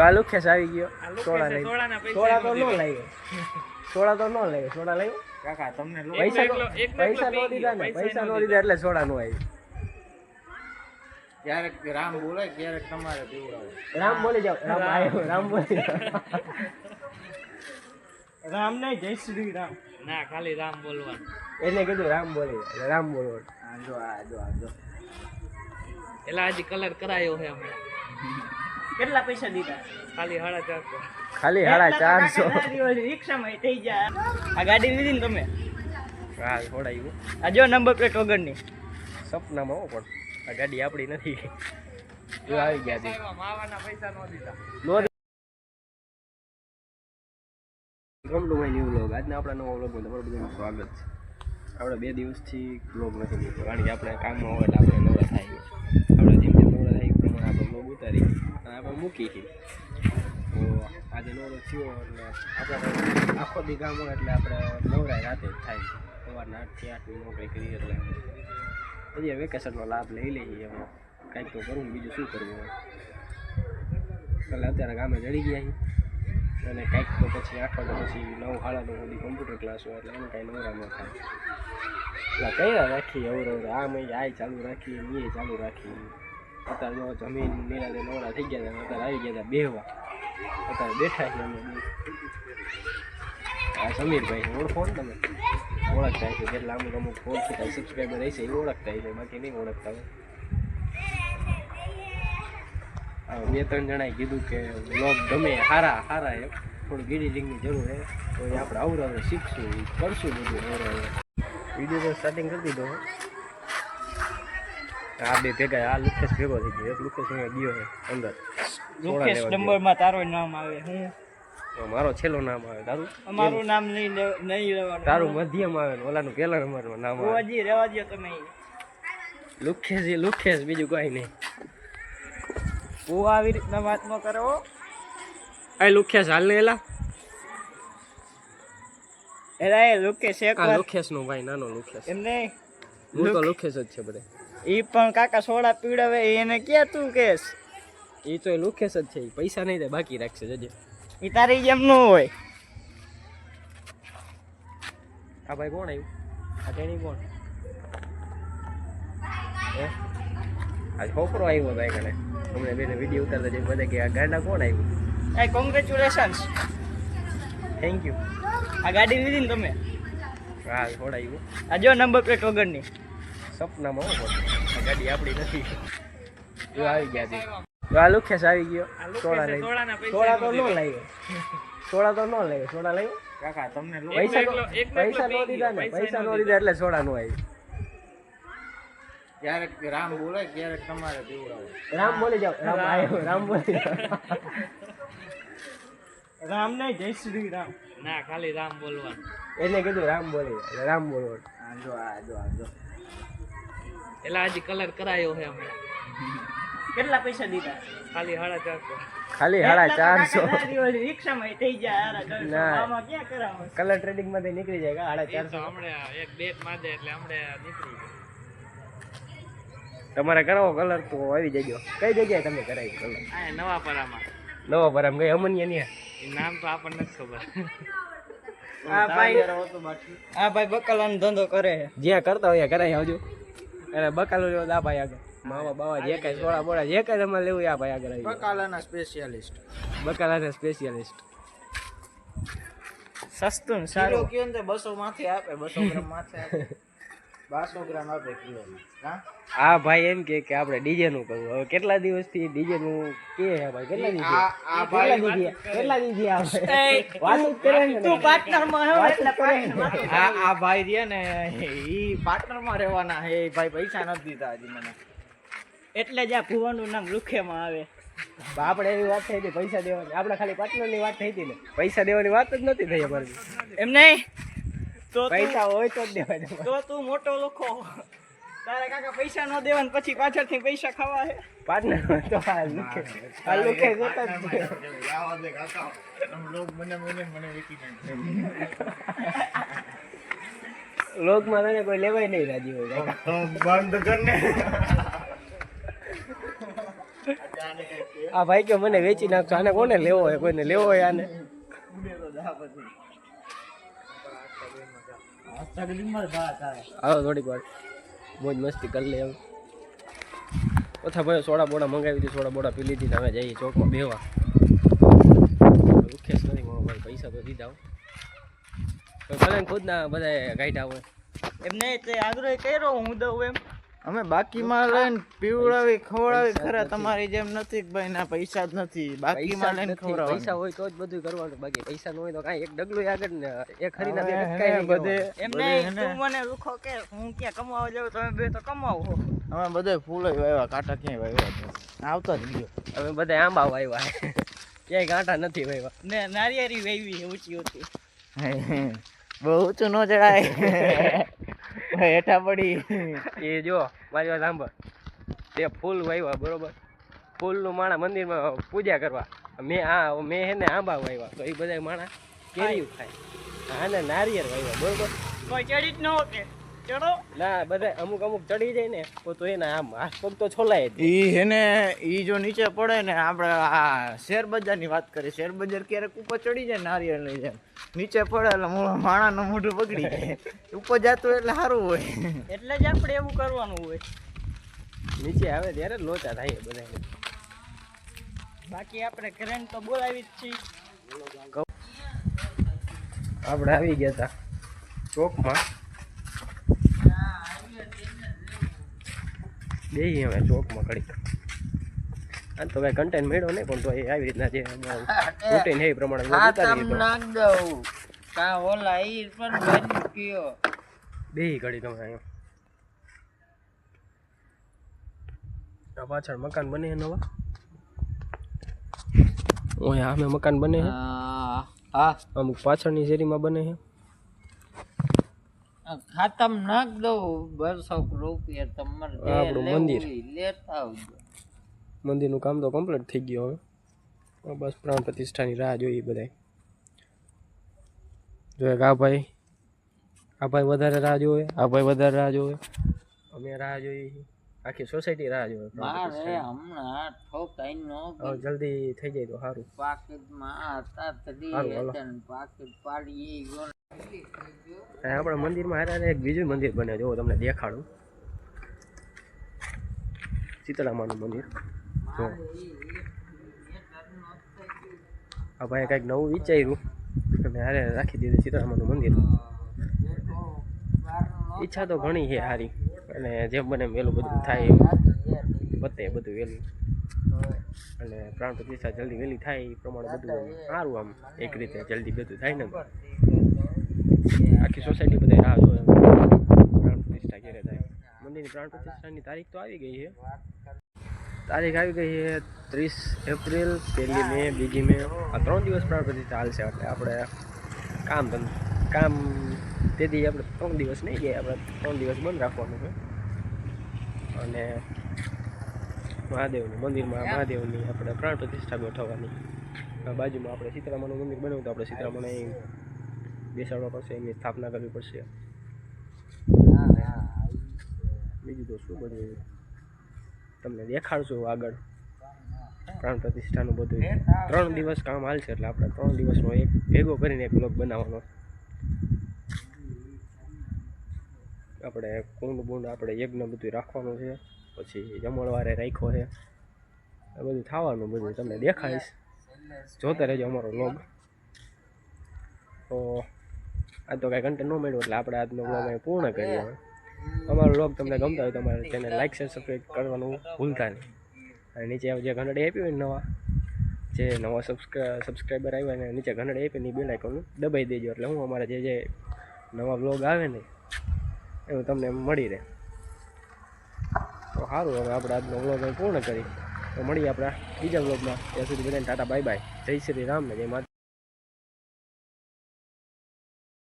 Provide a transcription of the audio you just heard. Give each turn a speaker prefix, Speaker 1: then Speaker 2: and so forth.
Speaker 1: આ લુખેશ આવી ગયો. સોડા લઈ. સોડા તો નો લઈ. સોડા તો નો લઈ. સોડા લઈ.
Speaker 2: કાકા તમને
Speaker 1: પૈસા નો દીધા ને. પૈસા નો દીધા એટલે સોડા નો આવી.
Speaker 2: ક્યારેક રામ બોલે ક્યારેક તમારે પીવડાવે.
Speaker 1: રામ બોલી જાવ. રામ આવ્યો. રામ બોલી જાવ.
Speaker 3: રામ નહીં, જય શ્રી રામ.
Speaker 4: ના ખાલી રામ બોલવાનું.
Speaker 1: એને કીધું રામ બોલી એટલે રામ બોલવાનું.
Speaker 2: જો
Speaker 4: એલા હજી કલર કરાયો છે અમે.
Speaker 3: કેટલા પૈસા દીધા?
Speaker 4: ખાલી 450.
Speaker 1: ખાલી 450.
Speaker 3: રિક્ષામાં થઈ જાય. આ ગાડી લીધી ને તમે?
Speaker 1: હા છોડાયું.
Speaker 3: આ જો નંબર પ્લેટ વગરની.
Speaker 1: સપનામાં હો પણ આ ગાડી આપણી નથી. જો આવી ગયા છે.
Speaker 4: માવાના પૈસા નો દીધા.
Speaker 1: ગમતું હોય ન્યૂ વ્લોગ. આજના આપણા નવા વ્લોગમાં તમારું બધાનું સ્વાગત છે. આપણે 2 દિવસથી વ્લોગ નથી મૂકતો કારણ કે આપણે કામમાં હોય એટલે આપણે નવરા થાય. આપણે જેમ નવરા થાય એ પ્રમાણે આપણે વ્લોગ ઉતારી અને આપણે મૂકી છીએ. તો આજે નવરો થયો એટલે આપણે આખો દી કામ હોય એટલે આપણે નવરાય રાતે જ થાય. સવારના 8 થી 8ની નોકરી કરીએ એટલે હજી વેકેશનનો લાભ લઈ લઈએ. હવે કાંઈક તો કરવું, બીજું શું કરવું હોય. એટલે અત્યારે ગામે ચડી ગયા છીએ અને કંઈક તો પછી 8 વાગ્યા પછી 9 સાડા 9 સુધી કોમ્પ્યુટર ક્લાસ હોય એટલે એને કાંઈ નવરા ન થાય. એટલે કયા રાખીએ અવર આ મહિને આ ચાલુ રાખીએ એ ચાલુ રાખીએ. અત્યારે જો જમીન નિરાતે નવરા થઈ ગયા હતા. અત્યારે આવી ગયા હતા બેહવા. અત્યારે બેઠા છીએ અમે. આ સમીરભાઈ ઓળખો ને તમે? ઓળખતા છે જેટલા અમુક ઓળખતા સબસ્ક્રાઈબર રહેશે એ ઓળખતા છે, બાકી નહીં ઓળખતા હોય. 2-3 જણાએ કીધું કે વ્લોગ ગમે સારા એમ થોડું એડિટિંગની જરૂર છે તો એ આપણે અવરાવે શીખશું કરશું બધું અવરાવે. વિડીયો તો સ્ટાર્ટિંગ કરી દીધો. આ બે ભેગા આ લુકેશ ભેગો થઈ ગયો. એક લુકેશ અહીંયા ગયો છે અંદર.
Speaker 3: લુકેશ નંબરમાં તારો નામ આવે. હું
Speaker 1: મારો છેલ્લો નામ આવે. તારું?
Speaker 3: અમારું નામ નહીં લેવાનું.
Speaker 1: તારું મધ્યમ આવે ને ઓલાનું પહેલા નંબરમાં નામ આવે.
Speaker 3: હજી રહેવા દો તમે.
Speaker 1: લુકેશ બીજું કઈ નહીં.
Speaker 3: હું આવી રીતના વાત ન કરો.
Speaker 1: આ લુકેશ હાલ ને એલા
Speaker 3: એલા એ લુકેશ એક
Speaker 1: આ
Speaker 3: વાર
Speaker 1: લુકેશનો ભાઈ નાનો લુકેશ.
Speaker 3: એમને
Speaker 1: હું તો લુકેશ જ છે બધે.
Speaker 3: ઈ પણ કાકા સોડા પીવડાવે એને ક્યાં તું કેસ?
Speaker 1: એ તો એ લુકેશ જ છે. ઈ પૈસા નહીં દે બાકી રાખશે જજે.
Speaker 3: ઈ તારી જેમ ન હોય.
Speaker 1: આ ભાઈ કોણ આવ્યું? આ તેણી કોણ? હે આજ છોકરો આવ્યો ભાઈ કને. હમણાં બેને વિડીયો ઉતારતા જઈને બધા કે આ ગાડા કોણ આવ્યું?
Speaker 3: એ કોંગ્રેચ્યુલેશન્સ.
Speaker 1: Thank you.
Speaker 3: આ ગાડી લીધી ને તમે?
Speaker 1: હા છોડાયું.
Speaker 3: આ જો નંબર પ્લેટ વગરની.
Speaker 1: સપનામાં હો પણ આ ગાડી આપણી નથી. જો આવી ગયા છે. જો આ લુકેશ આવી ગયો. સોડા લઈ. સોડા તો નો લઈ. સોડા તો નો લઈ. સોડા લઈ.
Speaker 2: કાકા તમને
Speaker 1: પૈસા નો દીધા ને. પૈસા નો દીધા એટલે સોડા નો આવી.
Speaker 2: ક્યારેક રામ બોલે ક્યારેક તમારે પીવડાવે.
Speaker 1: રામ બોલી જાવ. રામ આવ્યો. રામ બોલી જાવ.
Speaker 3: રામ નહીં, જય શ્રી રામ.
Speaker 4: ના ખાલી રામ બોલવાનું.
Speaker 1: એને કીધું રામ બોલી એટલે રામ બોલવાનું.
Speaker 2: જો
Speaker 4: એલા હજી કલર કરાયો છે અમે.
Speaker 3: કેટલા પૈસા દીધા?
Speaker 4: ખાલી 450.
Speaker 1: ખાલી 450.
Speaker 3: રિક્ષામાં થઈ જાય.
Speaker 1: ના.
Speaker 3: આમાં ક્યાં કરાવો?
Speaker 1: કલર ટ્રેડિંગ માંથી નીકળી જાય.
Speaker 4: એ તો
Speaker 1: 450.
Speaker 4: હમણાં એક ડેટ માર દે એટલે હમણાં નીકળી જાય.
Speaker 1: તમારે કરાવો કલર તો આવી જજો. કઈ જગ્યાએ તમે કરાવી કલર?
Speaker 4: આ નવાપરામાં.
Speaker 1: નવો પરામ ગઈ અમન્ય ને.
Speaker 4: એ નામ તો આપણને નથી ખબર.
Speaker 3: આ ભાઈ બકાલાનો ધંધો કરે છે.
Speaker 1: જ્યાં કરતા હોય કરાવી આવજો. અને બકાલો લેવો આ ભાઈ આગળ. માવા બાવા જે કઈ સોળા બોળા જે કઈ તમારે લેવું આ ભાઈ આગળ આવી.
Speaker 2: બકાલાના સ્પેશિયાલિસ્ટ.
Speaker 1: બકાલાના સ્પેશિયાલિસ્ટ.
Speaker 3: સસ્તું ને
Speaker 2: સારું
Speaker 3: સારું.
Speaker 2: કયો ને 200 માથે આપે 200 ગ્રામ માથે આપે 200 ગ્રામ આપે કિલો. હા
Speaker 1: આ ભાઈ એમ કે આપણે ડીજે નું કરવું. હવે કેટલા દિવસથી ડીજે નું કે હે ભાઈ? કેટલા દિવસથી?
Speaker 2: આ ભાઈ
Speaker 1: કેટલા દિવસથી આવે વાત જ કરે ને.
Speaker 3: તું પાર્ટનર માં હે એટલે
Speaker 2: આ ભાઈ રે ને ઈ પાર્ટનર માં રહેવાના હે. ભાઈ પૈસા નથી દીધા હજી મને.
Speaker 3: એટલે જ આ ભુવાનું નામ લુખેમાં આવે.
Speaker 1: આપણે એવી વાત થઈ હતી પૈસા દેવાની. આપણે ખાલી પાર્ટનર ની વાત થઈ હતી ને. પૈસા દેવાની વાત જ નથી થઈ અમારી.
Speaker 3: એમ નહીં તો
Speaker 1: પૈસા હોય તો જ દેવાય.
Speaker 3: તો તું મોટો લોકો. તારે કાકા પૈસા ન દેવાન પછી પાછળથી પૈસા ખાવા હે.
Speaker 1: પાર્ટનર તો આ લુકે જોતા જ છે.
Speaker 2: આવા દે કાકા તમે લોક મને વેચી
Speaker 1: લોકમાં તને કોઈ લેવાય નહીં રાજી હોય.
Speaker 2: તો બંધ કરને
Speaker 1: આ ભાઈ કે મને વેચી નાખશો, આને કોને લેવો હોય, કોઈને લેવો હોય આને. હાલો થોડીક વાર મોજ મસ્તી કરી લે. હવે ઓછા ભાઈ સોડા બોડા મંગાવી હતી, સોડા બોડા પી લીધી. હવે જઈએ ચોકમાં બેવા. દુખેશ નથી મારો ભાઈ, પૈસા તો દીધા ભલે ખુદ ના બધા ગાઈડા હોય
Speaker 3: એમને તે આગ્રહ કર્યો હું દઉં એમ.
Speaker 2: અમે બાકીમાં લઈને પીવડાવી ખવડાવી ખરા, તમારી જેમ નથી કે ભાઈ ના પૈસા જ નથી, બાકીમાં લઈને ખવડાવવાનું.
Speaker 1: પૈસા હોય તો જ બધું કરવાનું, બાકી પૈસા ન હોય તો કાંઈ એક ડગલું આગળ ને એક હરીના બે
Speaker 2: હવે
Speaker 1: કાંઈ
Speaker 2: હે
Speaker 1: નહીં
Speaker 2: બધે
Speaker 1: કરવાનું.
Speaker 3: એમ નહીં તું મને રૂખો કે હું ક્યાં કમાવા જાઉં, તમે બે તો કમાવો.
Speaker 2: અમે બધે ફૂલ વાવ્યા, કાંટા ક્યાંય વાવ્યા છે. આવતા જ ગયો.
Speaker 1: અમે બધા આંબા વાવ્યા ક્યાંય કાંટા નથી વાવ્યા.
Speaker 3: ને નારિયેરી વેવી ઊંચી ઊંચી.
Speaker 2: બહુ ઊંચું ન ચડાય. હેઠા પડી.
Speaker 1: એ જો મારી વાત સાંભળ, તે ફૂલ વાવ્યા બરોબર, ફૂલનું માણા મંદિરમાં પૂજા કરવા. મેં હે ને આંબા વાવ્યા, તો એ બધા માણા કેરીયું ખાય. હા ને નારિયેળ વાવ્યા બરોબર.
Speaker 3: કોઈ ચડી જ ન હોતે ચડો.
Speaker 1: ના બધા અમુક ચડી જાય ને તો એના આમ હાથ પગ તો છોલાય જ.
Speaker 2: ઈ હેને ઈ જો નીચે પડે ને, આપણે આ શેર બજારની વાત કરીએ, શેર બજાર ક્યારેક ઉપર ચડી જાય નારિયેળ લઈ જાય, નીચે પડે એટલે માણાનું મોઢું બગડી જાય. ઉપર જતું એટલે સારું હોય.
Speaker 3: એટલે જ આપણે એવું કરવાનું હોય.
Speaker 1: નીચે આવે ત્યારે જ લોચા થાય બધા.
Speaker 3: બાકી આપણે ઘરે તો બોલાવી જ છીએ.
Speaker 1: આપણે આવી ગયા હતા ચોકમાં. બેહી અમે ચોકમાં ઘડીક. આ તો કઈ કન્ટેન્ટ મળ્યો નહીં, પણ તો એ આવી રીતના જે રૂટીન છે એ પ્રમાણે ઉતારી દીધો. બેહી ઘડી તમે અહીંયા. આ પાછળ મકાન બને છે નવા. ઓય આમે મકાન બને છે. અમુક પાછળની શેરીમાં બને છે.
Speaker 5: ખાતમ નાખ દઉં 200 રૂપિયા તમારે
Speaker 1: આપણું મંદિર.
Speaker 5: લેતા આવજો.
Speaker 1: મંદિરનું કામ તો કમ્પ્લીટ થઈ ગયું. હવે બસ પ્રાણ પ્રતિષ્ઠાની રાહ જોઈએ બધા. જોઈએ આ ભાઈ વધારે રાહ જોવે, આ ભાઈ વધારે રાહ જોવે, અમે રાહ જોઈએ, આખી સોસાયટી રાહ જોવે.
Speaker 5: મારે હમણાં ઠોકાઈ નો
Speaker 1: હવે જલ્દી થઈ જાય તો સારું.
Speaker 5: પાકીટમાં હતા
Speaker 1: હાલો.
Speaker 5: પાકીટ પાડી
Speaker 1: આપણા મંદિરમાં હારે એક બીજું મંદિર બને, જો તમને દેખાડું. શીતળામાનું મંદિર. જો આ ભાઈ કંઈક નવું વિચાર્યું, તમે હારે રાખી દીધું શીતળામાનું મંદિર. ઈચ્છા તો ઘણી છે સારી, અને જેમ બને વહેલું બધું થાય પતે બધું વહેલું, અને પ્રાણ પ્રતિષ્ઠા જલ્દી વહેલી થાય એ પ્રમાણે બધું સારું. આમ એક રીતે જલ્દી બધું થાય ને, આખી સોસાયટી બધા રાહ જોવે પ્રાણ પ્રતિષ્ઠા ક્યારે થાય. મંદિરની પ્રાણ પ્રતિષ્ઠાની તારીખ તો આવી ગઈ છે. તારીખ આવી ગઈ છે 30 એપ્રિલ, 1 મે, 2 મે. આ 3 દિવસ પ્રાણ પ્રતિષ્ઠા હાલશે. એટલે આપણે કામ તેથી આપણે 3 દિવસ નહીં ગયા, આપણે 3 દિવસ બંધ રાખવાનું છે. અને મહાદેવનું મંદિરમાં મહાદેવની આપણે પ્રાણ પ્રતિષ્ઠા ગોઠવવાની. બાજુમાં આપણે સીતરામાનું મંદિર બનાવ્યું, તો આપણે સીતરામાને બેસાડવા પડશે, એમની સ્થાપના કરવી પડશે. બીજું તો શું બધું તમને દેખાડશું આગળ. પ્રાણ પ્રતિષ્ઠાનું બધું 3 દિવસ કામ હાલશે, એટલે આપણે 3 દિવસનો એક ભેગો કરીને એક બ્લોગ બનાવવાનો. આપણે કુંડ બુંડ આપણે યજ્ઞ બધું રાખવાનું છે, પછી જમણવારે રાખ્યો છે. આ બધું થવાનું, બધું તમને દેખાડીશ. જોતા રહેજો અમારો બ્લોગ. તો આ તો કાંઈ કન્ટેન્ટ ન મળ્યું, એટલે આપણે આજનો બ્લોગ અહીં પૂર્ણ કરીએ. અમારો બ્લોગ તમને ગમતા હોય તો અમારા ચેનલ લાઈક શેર સબસ્ક્રાઈબ કરવાનું ભૂલતા નહીં. અને નીચે જે ઘંટડી આપી હોય જે નવા સબસ્ક્રાઈબર આવ્યા ને નીચે ઘંટડી આપી ને બેલ આઇકોન દબાઈ દેજો, એટલે હું અમારા જે નવા બ્લોગ આવે ને એવું તમને મળી રહે. તો સારું, હવે આપણે આજનો બ્લોગ અહીં પૂર્ણ કરી. તો મળીએ આપણા બીજા બ્લોગમાં. ત્યાં સુધી બધાને ટાટા બાય બાય. જય શ્રી રામ ને જય માતા.